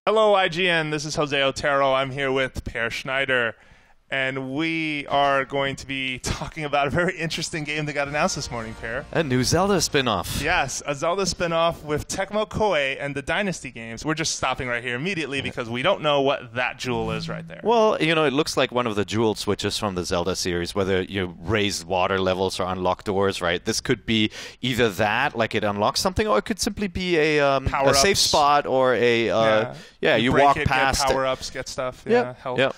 Hello, IGN. This is Jose Otero. I'm here with Schneider, and we are going to be talking about a very interesting game that got announced this morning, Per. A new Zelda spinoff. Yes, a Zelda spinoff with Tecmo, Koei, and the Dynasty games. We're just stopping right here immediately because we don't know what that jewel is right there. Well, you know, it looks like one of the jewel switches from the Zelda series, whether you raise water levels or unlock doors, right? This could be either that, like it unlocks something, or it could simply be a safe spot or a, you walk past get power-ups, get stuff, health. Yep.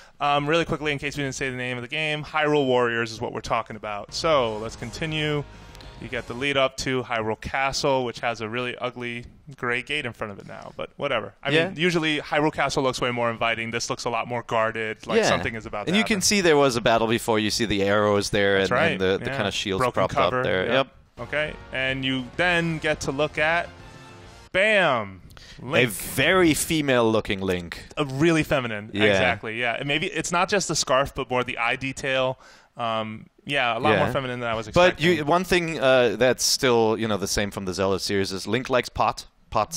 Really quickly, in case we didn't say the name of the game, Hyrule Warriors is what we're talking about. So let's continue. You get the lead up to Hyrule Castle, which has a really ugly gray gate in front of it now, but whatever. I mean, usually Hyrule Castle looks way more inviting. This looks a lot more guarded, like something is about to happen. And you can see there was a battle before. You see the arrows there and the kind of shields broken propped cover. up there. Yep. Okay, and you then get to look at, bam, Link. A very female-looking Link. A really feminine, exactly, yeah. And maybe it's not just the scarf, but more the eye detail. A lot more feminine than I was expecting. But one thing that's still, the same from the Zelda series is Link likes pots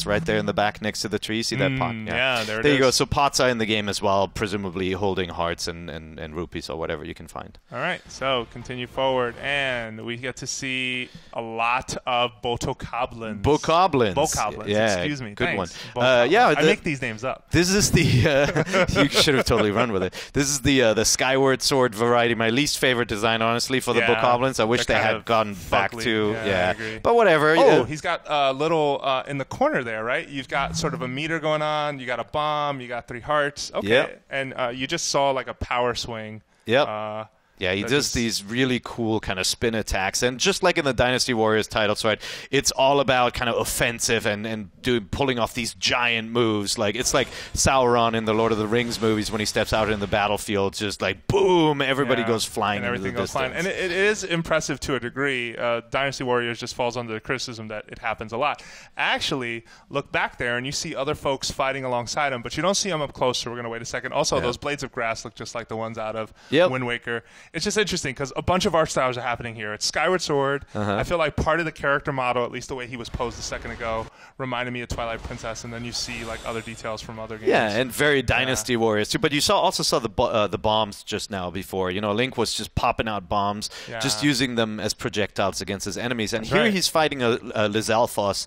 right there in the back next to the tree. See that pot? Yeah, there it is. There you go. So pots are in the game as well, presumably holding hearts and rupees or whatever you can find. All right, so continue forward, and we get to see a lot of Bokoblins. Bokoblins, excuse me. Good Thanks. one. I make these names up. This is the you should have totally run with it. This is the Skyward Sword variety. My least favorite design, honestly, for the Bokoblins. I wish they had gone back to I agree. But whatever. Oh, he's got a little in the corner there, right? You've got sort of a meter going on. You got a bomb. You got 3 hearts. Okay. Yep. And you just saw like a power swing. Yep. He does these really cool kind of spin attacks. And just like in the Dynasty Warriors titles, right, it's all about kind of offensive and pulling off these giant moves. Like it's like Sauron in the Lord of the Rings movies when he steps out in the battlefield, just like, boom, everybody goes flying and everything goes flying. And it is impressive to a degree. Dynasty Warriors just falls under the criticism that it happens a lot. Actually, look back there, and you see other folks fighting alongside him, but you don't see them up close, so we're going to wait a second. Also, those blades of grass look just like the ones out of Wind Waker. It's just interesting because a bunch of art styles are happening here. It's Skyward Sword. I feel like part of the character model, at least the way he was posed a second ago, reminded me of Twilight Princess, and then you see like other details from other games. Yeah, and very Dynasty Warriors too. But you also saw the bombs just now before. Link was just popping out bombs, just using them as projectiles against his enemies. And here he's fighting a Lizalfos,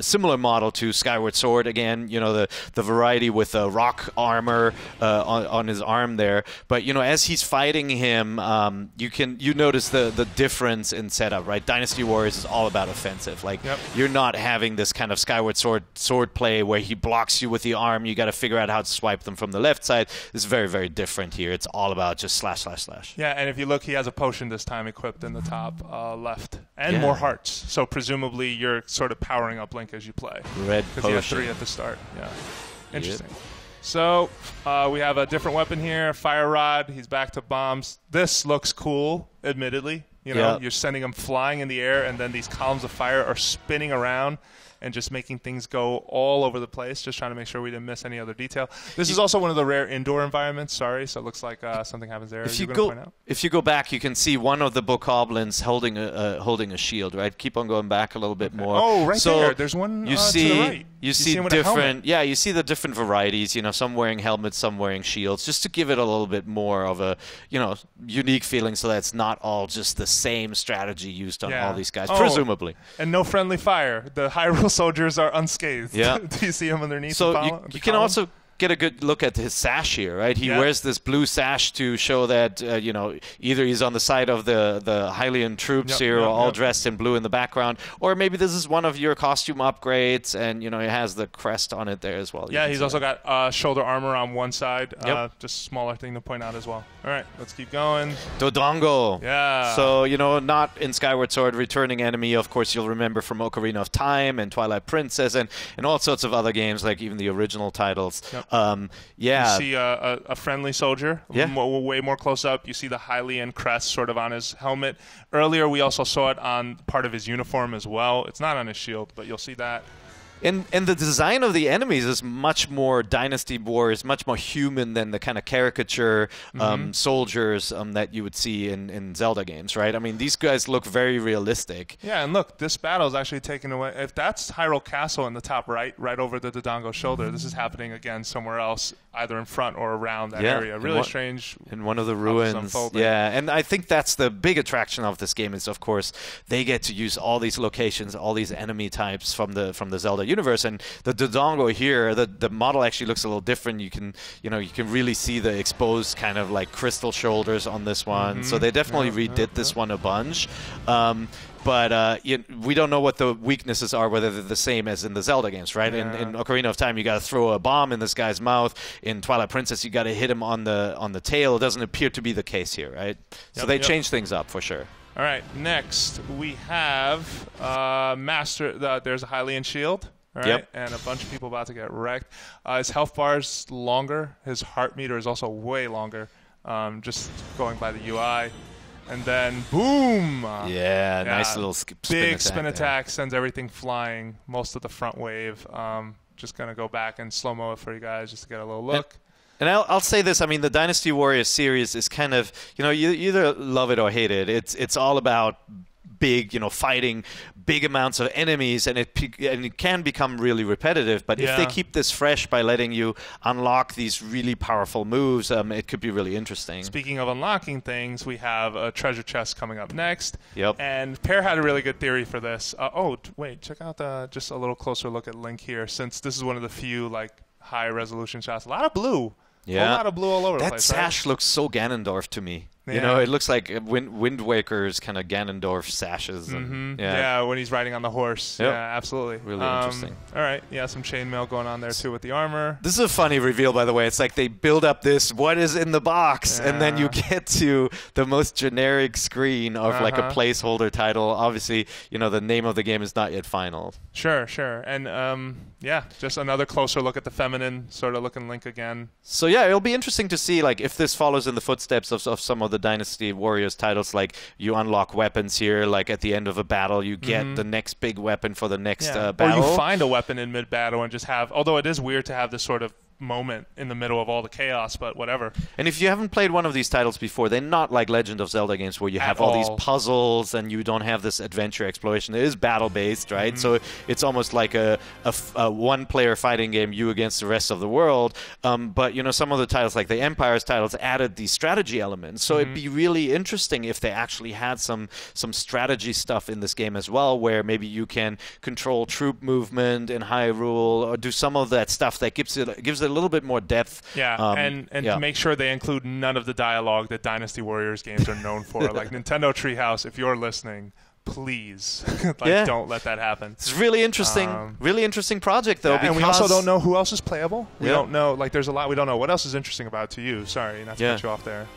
similar model to Skyward Sword. Again, the variety with rock armor on his arm there. But as he's fighting him, you notice the difference in setup, right? Dynasty Warriors is all about offensive. Like you're not having this kind of Skyward Sword play where he blocks you with the arm. You got to figure out how to swipe them from the left side. It's very, very different here. It's all about just slash, slash, slash. Yeah, and if you look, he has a potion this time equipped in the top left, and more hearts. So presumably you're sort of powering up Link as you play. Red potion. Because he has 3 at the start. Yeah, interesting. So we have a different weapon here, Fire Rod. He's back to bombs. This looks cool, admittedly. You're sending them flying in the air, and then these columns of fire are spinning around and just making things go all over the place, just trying to make sure we didn't miss any other detail. This is also one of the rare indoor environments, so it looks like something happens there. If you go back, you can see one of the Bokoblins holding a shield, right? Keep on going back a little bit more. Oh, right there. There's one to the right. You see different, you see the different varieties, some wearing helmets, some wearing shields, just to give it a little bit more of a, unique feeling so that it's not all just the same strategy used on all these guys, presumably. And no friendly fire. The Hyrule soldiers are unscathed. Yeah. Do you see them underneath so the you can also get a good look at his sash here, right? He wears this blue sash to show that, either he's on the side of the Hylian troops here, all dressed in blue in the background, or maybe this is one of your costume upgrades, and, it has the crest on it there as well. Yeah, he's also got shoulder armor on one side. Just a smaller thing to point out as well. All right, let's keep going. Dodongo. Yeah. So, not in Skyward Sword, returning enemy, of course, you'll remember from Ocarina of Time and Twilight Princess and all sorts of other games, like even the original titles. You see a friendly soldier, way more close up. You see the Hylian crest sort of on his helmet. Earlier, we also saw it on part of his uniform as well. It's not on his shield, but you'll see that. And the design of the enemies is much more Dynasty Warriors, much more human than the kind of caricature soldiers that you would see in Zelda games, right? I mean, these guys look very realistic. Yeah, and look, this battle is actually taken away. If that's Hyrule Castle in the top right over the Dodongo shoulder, this is happening again somewhere else, either in front or around that area. Really strange. In one of the ruins. Yeah, and I think that's the big attraction of this game is, of course, they get to use all these locations, all these enemy types from the Zelda universe. And the Dodongo here, the model actually looks a little different. You can really see the exposed kind of like crystal shoulders on this one. So they definitely redid this one a bunch. But we don't know what the weaknesses are, whether they're the same as in the Zelda games, right? In Ocarina of Time, you got to throw a bomb in this guy's mouth. In Twilight Princess, you got to hit him on the tail. It doesn't appear to be the case here, right? So they changed things up for sure. All right, next we have there's a Hylian shield. All right, and a bunch of people about to get wrecked. His health bar's longer. His heart meter is also way longer, just going by the UI. And then, boom! Yeah, nice little spin attack. Sends everything flying, most of the front wave. Just going to go back and slow-mo it for you guys just to get a little look. And I'll say this, I mean, the Dynasty Warriors series is kind of, you either love it or hate it. It's all about big, fighting big amounts of enemies, and it can become really repetitive. But if they keep this fresh by letting you unlock these really powerful moves, it could be really interesting. Speaking of unlocking things, we have a treasure chest coming up next. Yep. And Pear had a really good theory for this. Wait, check out just a little closer look at Link here, since this is one of the few high-resolution shots. A lot of blue. Yeah. A lot of blue all over the place. That sash looks so Ganondorf to me. Yeah. It looks like Wind Waker's kind of Ganondorf sashes. And, yeah, when he's riding on the horse. Yep. Yeah, absolutely. Really interesting. All right. Yeah, some chainmail going on there, too, with the armor. This is a funny reveal, by the way. It's like they build up this, what is in the box? And then you get to the most generic screen of like a placeholder title. Obviously, the name of the game is not yet final. Sure. And, just another closer look at the feminine sort of looking Link again. So, yeah, it'll be interesting to see if this follows in the footsteps of some of the Dynasty Warriors titles, like you unlock weapons here, like at the end of a battle you get the next big weapon for the next battle. Or you find a weapon in mid-battle and just have, although it is weird to have this sort of moment in the middle of all the chaos, but whatever. And if you haven't played one of these titles before, they're not like Legend of Zelda games where you have all these puzzles and you don't have this adventure exploration. It is battle-based, right? So it's almost like a one-player fighting game, you against the rest of the world. But, some of the titles, like the Empire's titles, added these strategy elements. So it'd be really interesting if they actually had some strategy stuff in this game as well, where maybe you can control troop movement in Hyrule or do some of that stuff that gives it a little bit more depth. And to make sure they include none of the dialogue that Dynasty Warriors games are known for. Like Nintendo Treehouse, if you're listening, please don't let that happen. It's really interesting. Really interesting project, though. And we also don't know who else is playable. We don't know. There's a lot we don't know. What else is interesting about it to you? Sorry, not to cut you off there.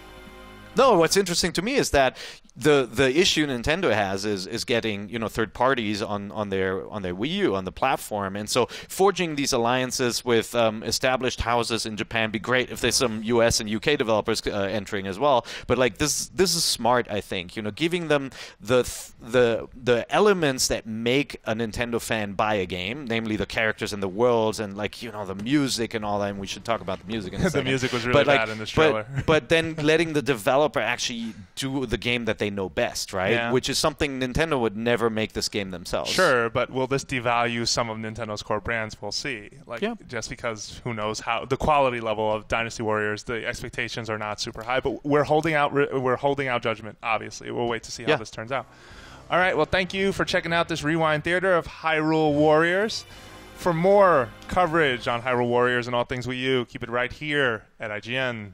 No, what's interesting to me is that the issue Nintendo has is getting third parties on their Wii U, on the platform, and so forging these alliances with established houses in Japan be great if there's some US and UK developers entering as well. But this is smart, I think. Giving them the elements that make a Nintendo fan buy a game, namely the characters and the worlds and the music and all that. And we should talk about the music in a second. The music was really bad in this trailer. But then letting the developer actually do the game that they know best, right? Yeah. Which is something Nintendo would never make this game themselves. Sure, but will this devalue some of Nintendo's core brands? We'll see. Just because who knows how the quality level of Dynasty Warriors, the expectations are not super high, but we're holding out judgment. Obviously, we'll wait to see how this turns out. All right. Well, thank you for checking out this Rewind Theater of Hyrule Warriors. For more coverage on Hyrule Warriors and all things Wii U, keep it right here at IGN.